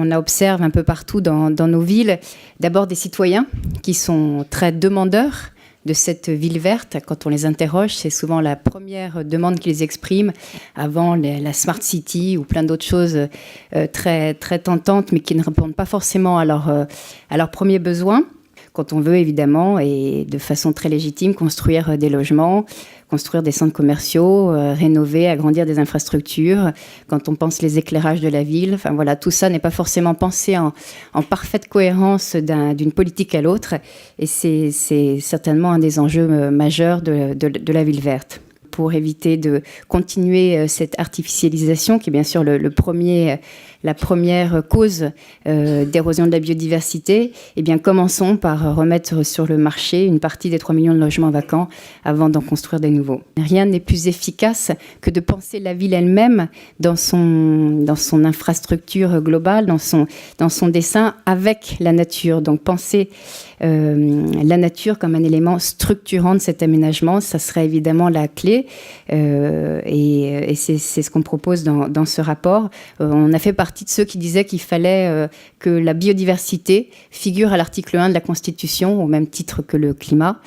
on observe un peu partout dans nos villes, d'abord des citoyens qui sont très demandeurs de cette ville verte. Quand on les interroge, c'est souvent la première demande qu'ils expriment avant la Smart City ou plein d'autres choses très, très tentantes, mais qui ne répondent pas forcément à leurs premiers besoins. Quand on veut, évidemment, et de façon très légitime, construire des logements, construire des centres commerciaux, rénover, agrandir des infrastructures, quand on pense les éclairages de la ville. Enfin voilà, tout ça n'est pas forcément pensé en parfaite cohérence d'une politique à l'autre. Et c'est certainement un des enjeux majeurs de la ville verte. Pour éviter de continuer cette artificialisation, qui est bien sûr la première cause d'érosion de la biodiversité, eh bien, commençons par remettre sur le marché une partie des 3 millions de logements vacants avant d'en construire des nouveaux. Rien n'est plus efficace que de penser la ville elle-même dans son infrastructure globale, dans son dessin avec la nature. Donc penser la nature comme un élément structurant de cet aménagement, ça serait évidemment la clé. Et c'est ce qu'on propose dans ce rapport. On a fait partie de ceux qui disaient qu'il fallait que la biodiversité figure à l'article 1 de la Constitution, au même titre que le climat.